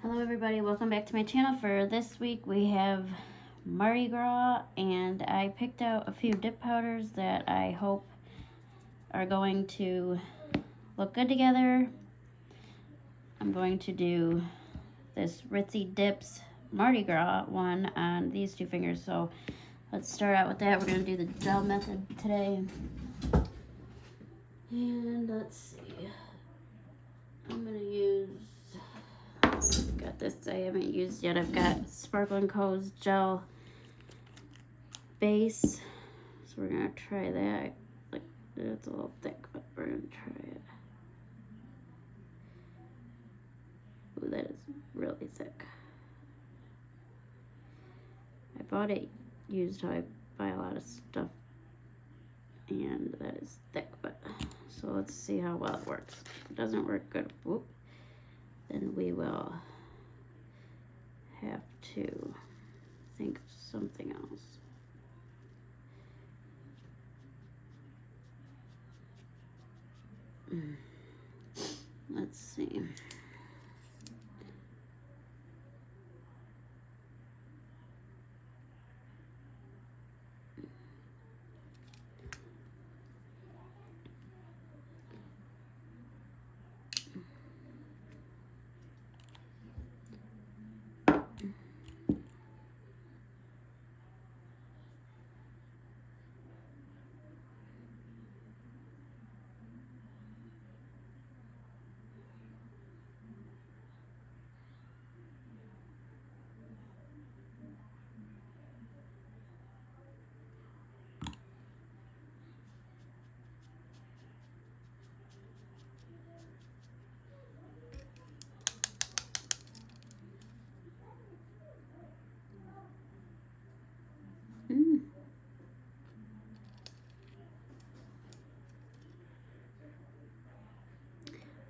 Hello everybody, welcome back to my channel. For this week we have Mardi Gras, and I picked out a few dip powders that I hope are going to look good together. I'm going to do this Ritzy Dips Mardi Gras one on these two fingers, so let's start out with that. We're going to do the gel method today. And let's see, I'm going to use, got this I haven't used yet. I've got Sparkling Co's gel base, so we're gonna try that. Like, it's a little thick, but we're gonna try it. Ooh, that is really thick. I bought it used how I buy a lot of stuff, and that is thick, but so let's see how well it works. If it doesn't work good, whoop, then we will have to think of something else. Let's see.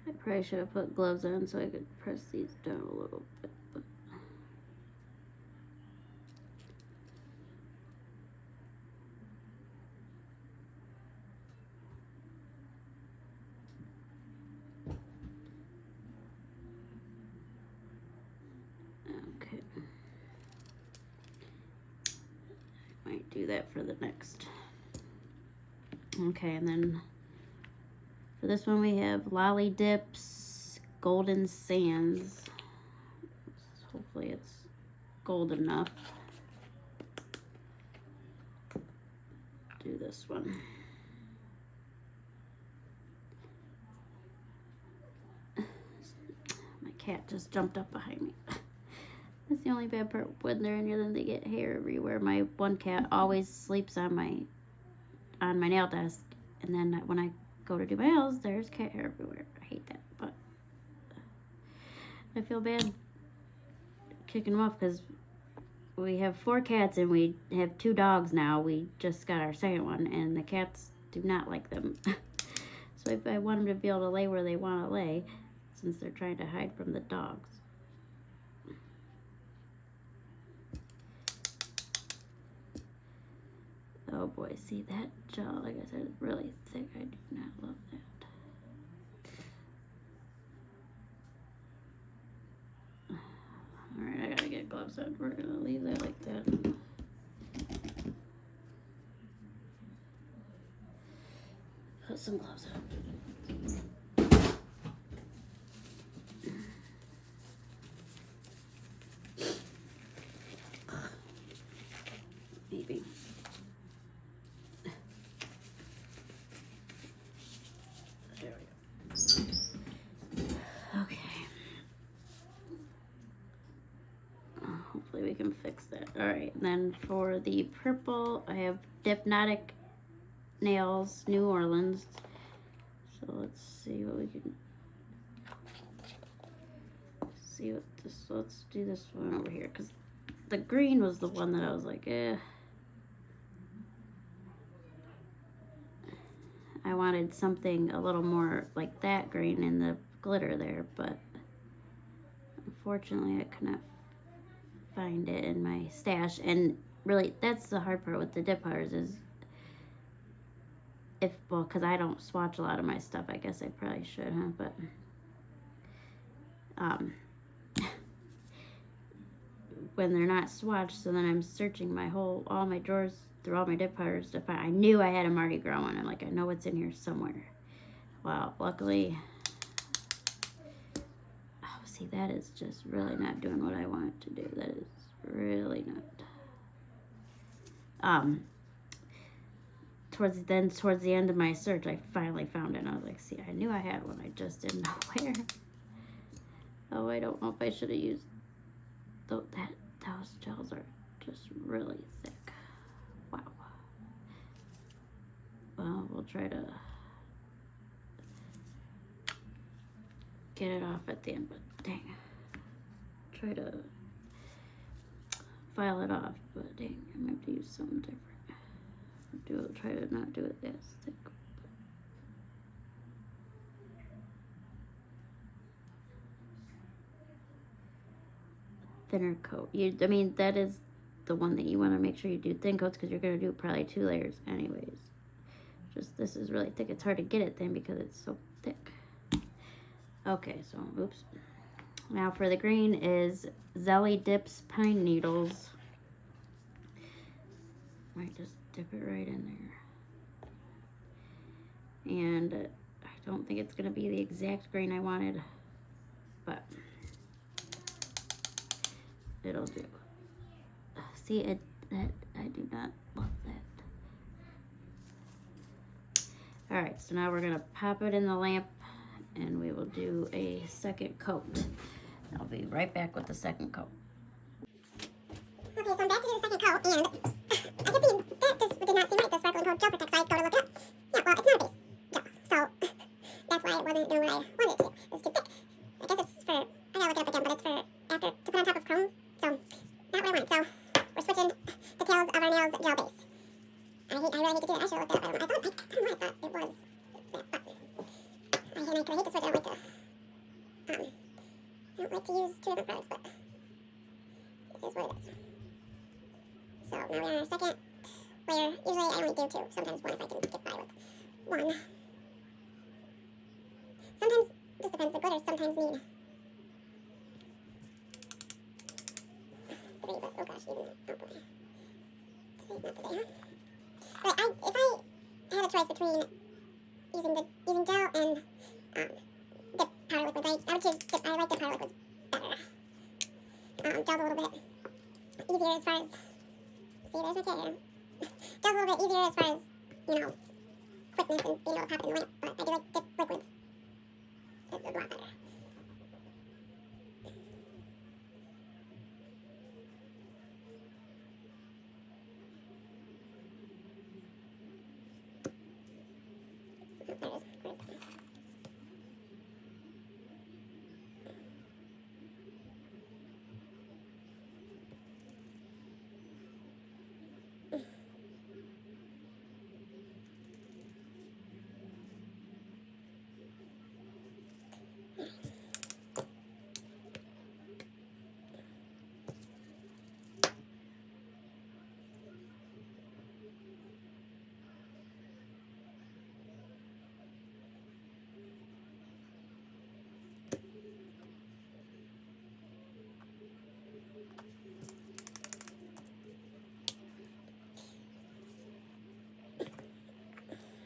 I probably should have put gloves on so I could press these down a little bit, but okay. I might do that for the next. Okay, and then for this one we have Lolli Dips Golden Sands. Hopefully it's gold enough. Do this one. My cat just jumped up behind me. That's the only bad part when they're in here, then they get hair everywhere. My one cat always sleeps on my nail desk, and then when I go to do my nails, there's cat hair everywhere. I hate that, but I feel bad kicking them off because we have 4 cats and we have 2 dogs now. We just got our second one, and the cats do not like them. So if I want them to be able to lay where they want to lay, since they're trying to hide from the dogs. Oh boy, see that gel, like I said, is really thick. I do not love that. Alright, I gotta get gloves on. We're gonna leave that like that. Put some gloves on. Maybe. There we go. Okay. Hopefully we can fix that. Alright, and then for the purple, I have Dipnotic New Orleans. So let's see what we can see what this. Let's do this one over here, because the green was the one that I was like, I wanted something a little more like that green in the glitter there, but unfortunately I could not find it in my stash. And really, that's the hard part with the dip powders is well, because I don't swatch a lot of my stuff. I guess I probably should, huh? But when they're not swatched, so then I'm searching all my drawers through all my dip powders to find. I knew I had a Mardi Gras one. I'm like, I know it's in here somewhere. Well, luckily, oh, see, that is just really not doing what I want it to do. That is really not. Towards the end of my search, I finally found it, and I was like, see, I knew I had one. I just didn't know where. Oh, I don't know if I should have used those gels are just really thick. Wow. Well, we'll try to get it off at the end, but dang. Try to file it off, but dang, I'm gonna have to use something different. Try to not do it as thick. Thinner coat. I mean, that is the one that you want to make sure you do thin coats, because you're going to do probably 2 layers anyways. Just this is really thick. It's hard to get it thin because it's so thick. Okay, so oops. Now for the green is Zelli Dips Pine Needles. Might just dip it right in there. And I don't think it's going to be the exact green I wanted, but it'll do. See, I do not love that. All right, so now we're gonna pop it in the lamp, and we will do a second coat. I'll be right back with the second coat. Okay, so I'm back to do the second coat, and I can see that this did not seem right. The sparkling coat gel protect, so I go to look it up. Yeah, well, it's not a base gel, so that's why it wasn't doing what I wanted it to. It's too thick. I guess it's for, I gotta look it up again, but it's for after to put on top of chrome, so not what I want. So we're switching the tails of our nails gel base. I really hate to do it. I should have looked it up. I don't know why I thought it was that, but I hate to switch. I don't like to, I don't like to use 2 different products, but it is what it is. So now we're on our second layer. Usually I only do 2, sometimes 1 if I can get by with 1. Sometimes, just depends, the glitters sometimes need 3, but oh gosh, even that, oh boy. Today's not today, huh? But if I had a choice between using gel and dip powder liquids, I would choose dip. I like dip powder liquids better. Gel's a little bit easier as far as, see, there's my tail. Gel's a little bit easier as far as, quickness and being able to pop it in the lamp, but I do like dip liquids. It's a lot better.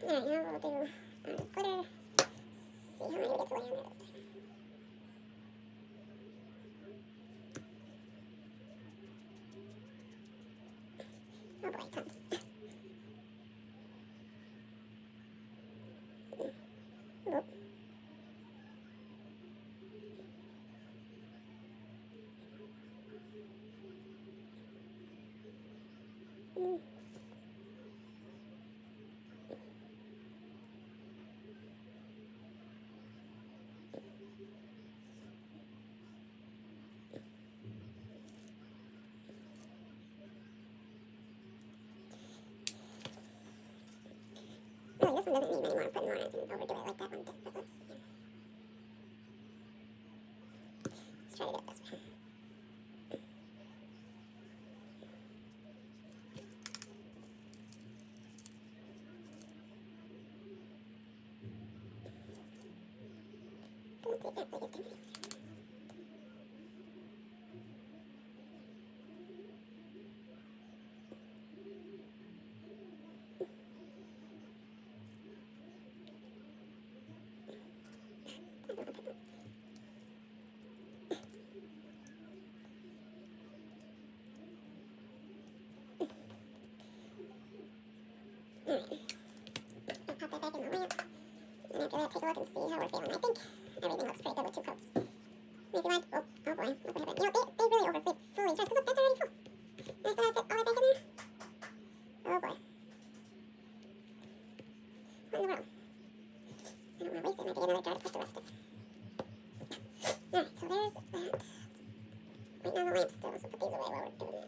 Alright, now we'll do glitter. See how many we get to lay on there this time. Oh boy, tons. Oop. Oh, this one doesn't need many more. Put more in and overdo it like that one did, but let's see. Let's try to do it this way. Don't take that like it can be. Alright. I'll pop that back in the lamp. And after that, take a look and see how we're feeling. I think everything looks pretty good with 2 coats. Maybe like, oh boy, look what happened. You know, they really overfeed full these jars, because look, that's already full. And I still have to fit all that back in there. Oh boy. What in the world? I don't want to waste it. Maybe get another jar to put the rest in. Alright, so there's that. Waiting on the lamp still, so put these away while we're doing that.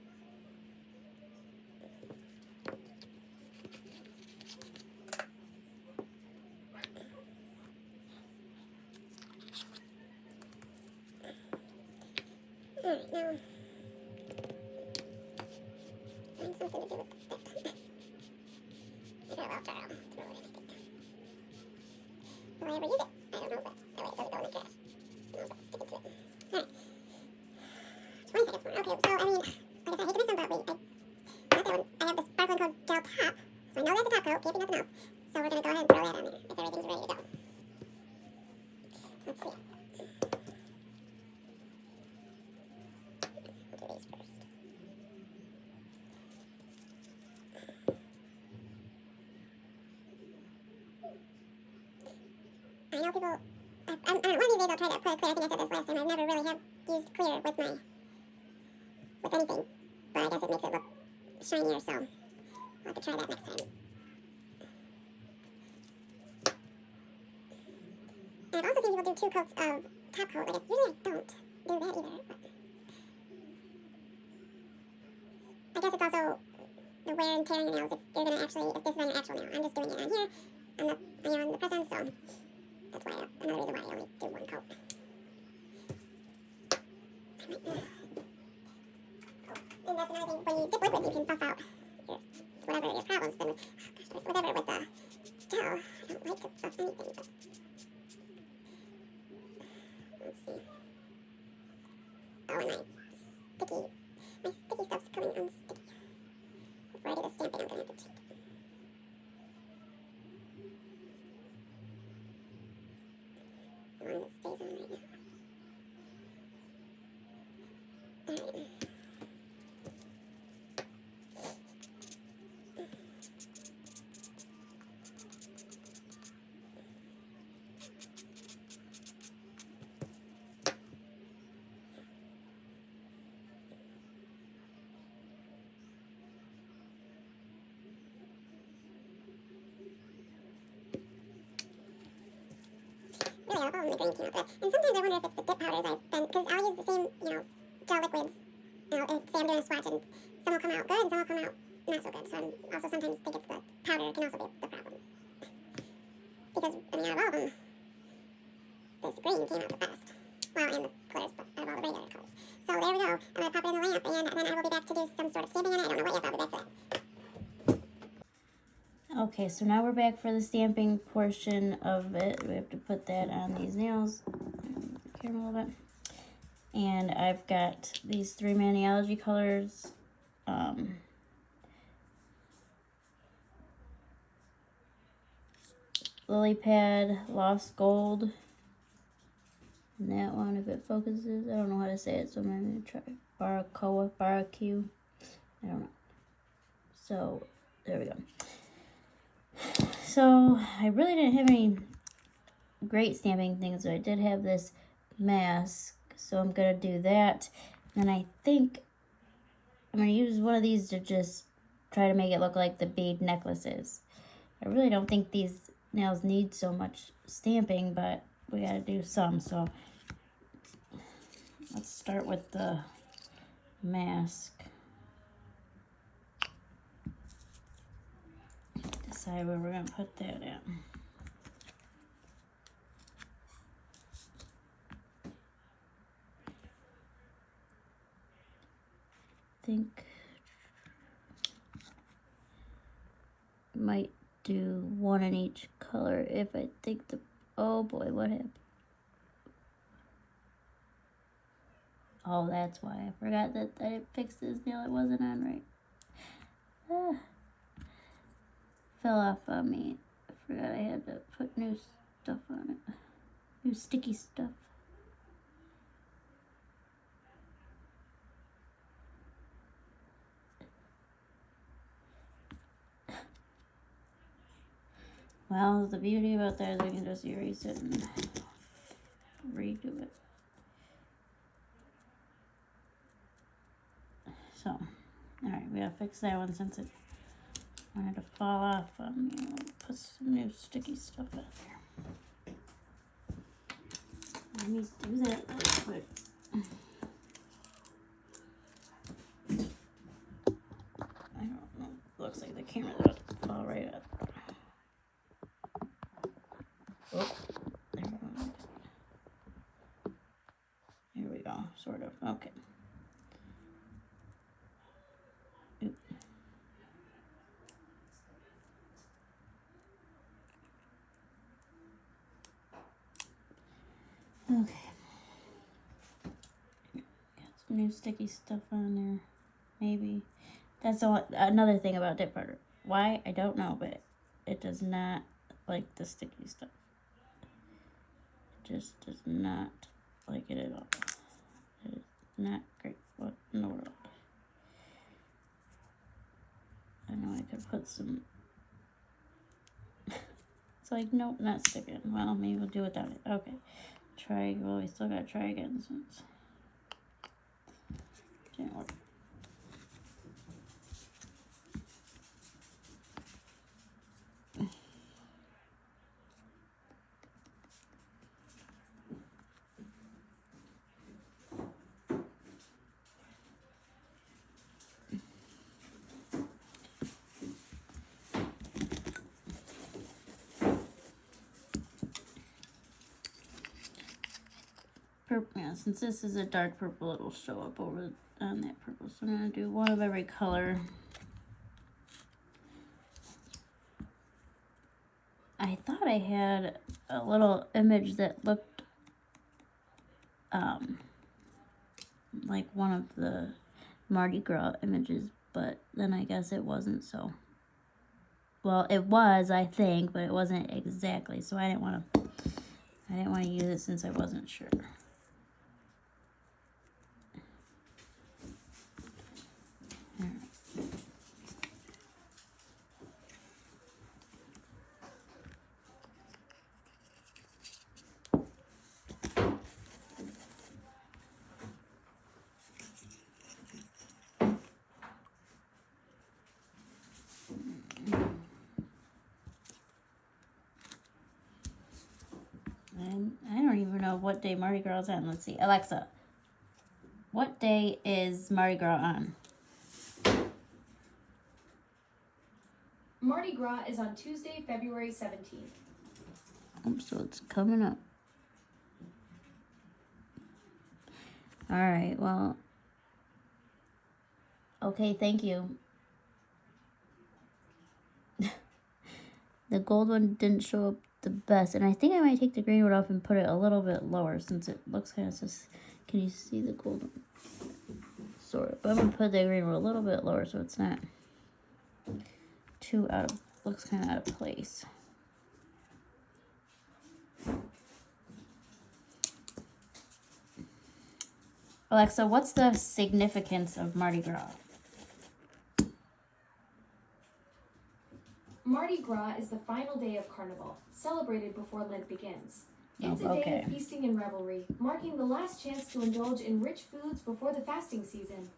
Alright, now, find something to do with that. Sure, I'll throw it in, I think. Will I ever use it? I don't know, but, oh wait, it doesn't go in the trash. No, but stick it to it. Alright. 20 seconds more. Okay, so, I mean, like I said, I hate to miss them, but got that one. I have this sparkling coat gel top, so I know that's a top coat, can't be nothing else. So we're gonna go ahead and throw that on there, if everything's ready to go. Let's see. We'll do these first. I know people, one of these days I'll try to put clear. I think I said this last time. I've never really have used clear with anything. But I guess it makes it look shinier, so I'll have to try that next time. And I've also seen people do 2 coats of top coat. Like, usually I don't do that either. But I guess it's also the wear and tear on your nails if you're gonna actually, if this is on your actual nail. I'm just doing it on here, on the press-on, so that's why, another reason why I only do 1 coat. And that's another thing, when you dip liquids, you can buff out whatever your problem's been with. Whatever with the gel. I don't like to buff anything, but let's see. Oh, and my sticky stuff's coming unsticky. Before I do the stamping, I'm gonna have to check. The one that stays on right now. Alright. Really, I'll probably green came out best. And sometimes I wonder if it's the dip powders I've been, because I'll use the same, gel liquids. Say I'm doing a swatch, and some will come out good, and some will come out not so good. So I also sometimes think it's the powder can also be the problem. Because, I mean, out of all of them, this green came out the best. Well, and the glitters, but out of all the regular colors. So there we go. I'm going to pop it in the lamp, and then I will be back to do some sort of stamping on it. I don't know what yet, but I'll be back for that. Okay, so now we're back for the stamping portion of it. We have to put that on these nails. Camera a little bit. And I've got these 3 Maniology colors. Lily Pad, Lost Gold. And that one, if it focuses, I don't know how to say it, so I'm going to try barbocoa, barbocoa. I don't know. So, there we go. So, I really didn't have any great stamping things, but I did have this mask, so I'm going to do that. And I think I'm going to use one of these to just try to make it look like the bead necklaces. I really don't think these nails need so much stamping, but we got to do some. So, let's start with the mask. Decide where we're going to put that in. Think might do 1 in each color if I think the, oh boy, what happened? Oh, that's why I forgot that I didn't fix this nail. It wasn't on right. Fell off on me. I forgot I had to put new stuff on it. New sticky stuff. Well, the beauty about that is I can just erase it and redo it. So, alright, we gotta fix that one since it wanted to fall off on me. Put some new sticky stuff in there. Let me do that real quick. I don't know. Looks like the camera's about to fall right up. Oh, there we go. Sort of. Okay. Oop. Okay. Got some new sticky stuff on there. Maybe. That's another thing about dip powder. Why? I don't know, but it does not like the sticky stuff. It just does not like it at all. It is not great. What in the world? I know I could put some. It's like, nope, not sticking. Well, maybe we'll do without it. Okay. Try. Well, we still gotta try again since it didn't work. Purple, yeah, since this is a dark purple, it'll show up over on that purple. So I'm gonna do one of every color. I thought I had a little image that looked like one of the Mardi Gras images, but then I guess it wasn't. So, well, it was, I think, but it wasn't exactly. So I didn't want to use it since I wasn't sure. And I don't even know what day Mardi Gras is on. Let's see. Alexa, what day is Mardi Gras on? Mardi Gras is on Tuesday, February 17th. So it's coming up. All right, well. Okay, thank you. The gold one didn't show up the best, and I think I might take the green one off and put it a little bit lower since it looks kind of just. Can you see the gold one? Sort of. But I'm gonna put the green one a little bit lower so it's not too looks kind of out of place. Alexa, what's the significance of Mardi Gras? Mardi Gras is the final day of Carnival, celebrated before Lent begins. It's a day of feasting and revelry, marking the last chance to indulge in rich foods before the fasting season.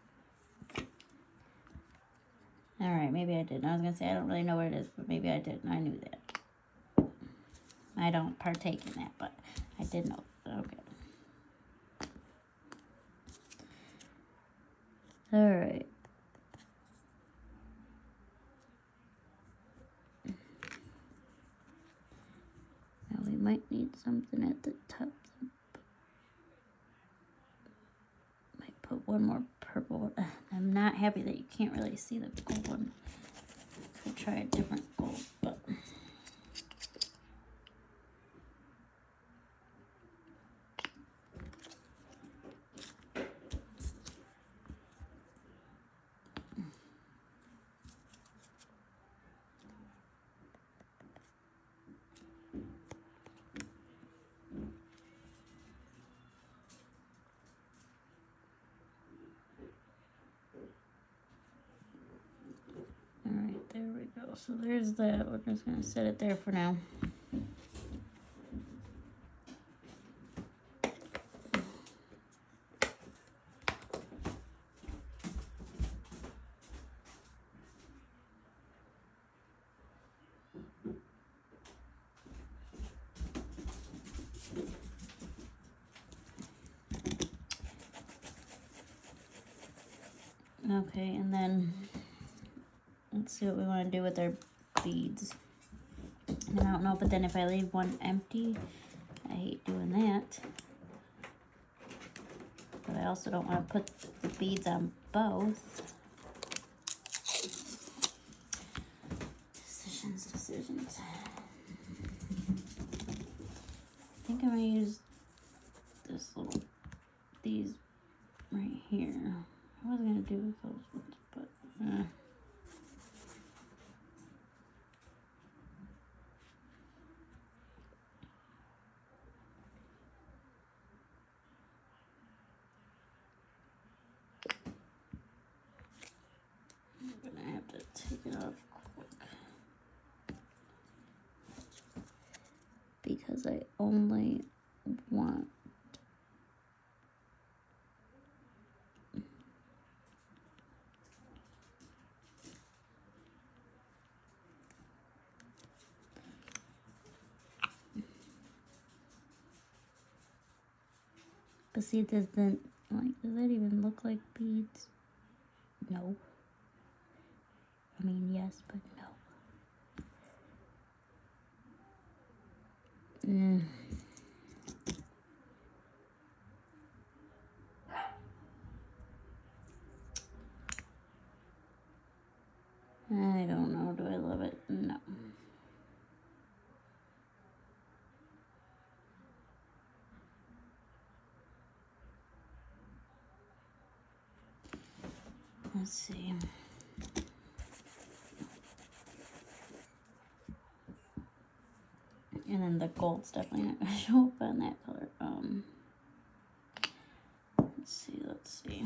All right, maybe I didn't. I was going to say I don't really know what it is, but maybe I didn't. I knew that. I don't partake in that, but I did know. Okay. All right. Now we might need something at the top. Might put one more purple. I'm not happy that you can't really see the gold one. Could try a different gold, but. Alright, there we go. So there's that. We're just gonna set it there for now. Okay, and then let's see what we want to do with our beads. And I don't know, but then if I leave one empty, I hate doing that. But I also don't want to put the beads on both. Decisions. I think I'm gonna use these right here. I was gonna do with those ones, but I'm gonna have to take it off quick because I only want but see, does that even look like beads? No. I mean, yes, but no. I don't know. Do I love it? No. Let's see. And then the gold's definitely not gonna show up on that color. Let's see.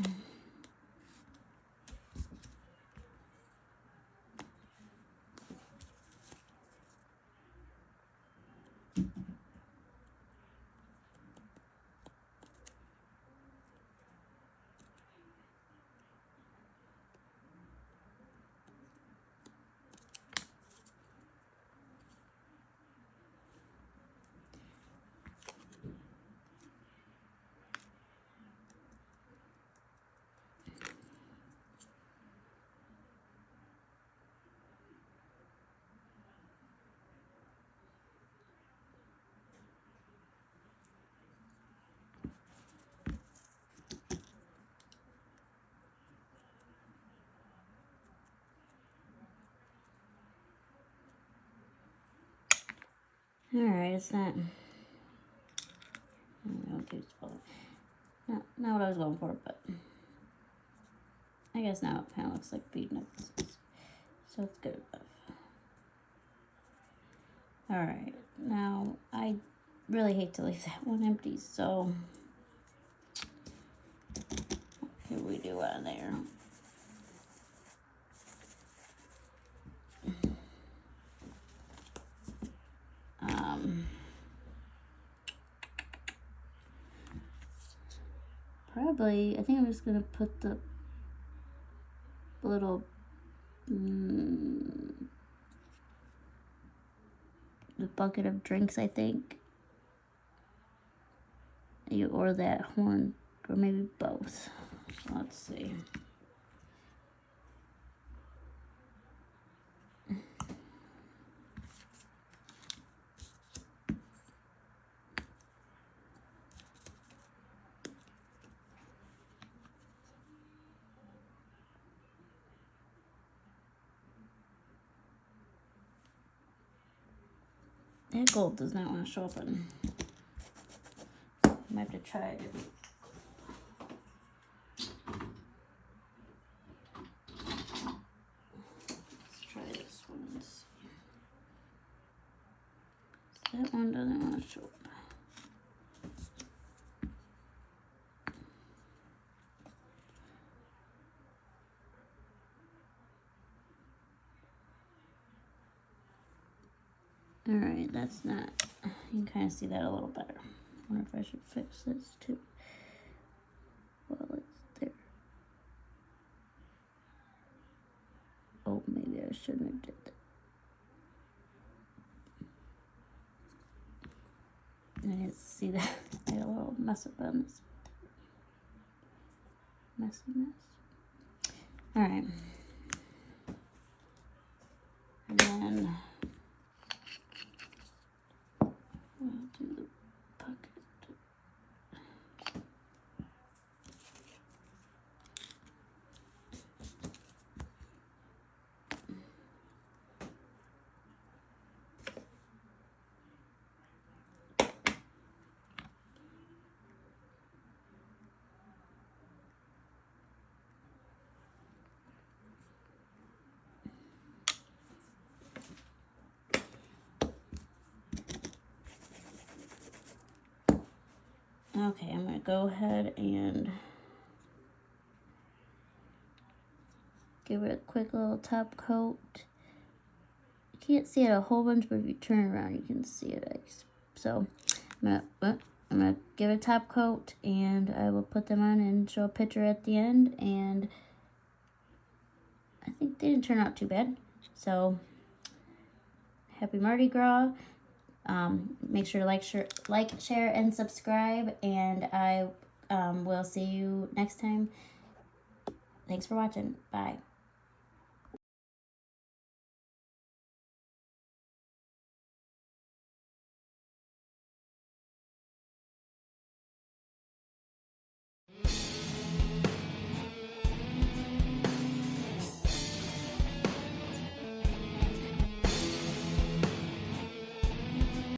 Alright, it's not. Not what I was going for, but I guess now it kind of looks like bead nuts. So it's good enough. Alright, now I really hate to leave that one empty, so what can we do on there? Probably, I think I'm just gonna put the little the bucket of drinks, I think, or that horn, or maybe both. Let's see. That gold does not want to show up on. I might have to try it. Let's try this one and see. That one doesn't want to show up. that's not, you can kind of see that a little better. I wonder if I should fix this too. Well, it's there. Oh, maybe I shouldn't have did that. I didn't see that. I had a little mess up on this. Messy mess. Alright. And then I'll do the pocket. Okay, I'm going to go ahead and give it a quick little top coat. You can't see it a whole bunch, but if you turn around, you can see it. So I'm gonna give it a top coat, and I will put them on and show a picture at the end. And I think they didn't turn out too bad. So happy Mardi Gras. Make sure to like, share, and subscribe, and I will see you next time. Thanks for watching. Bye.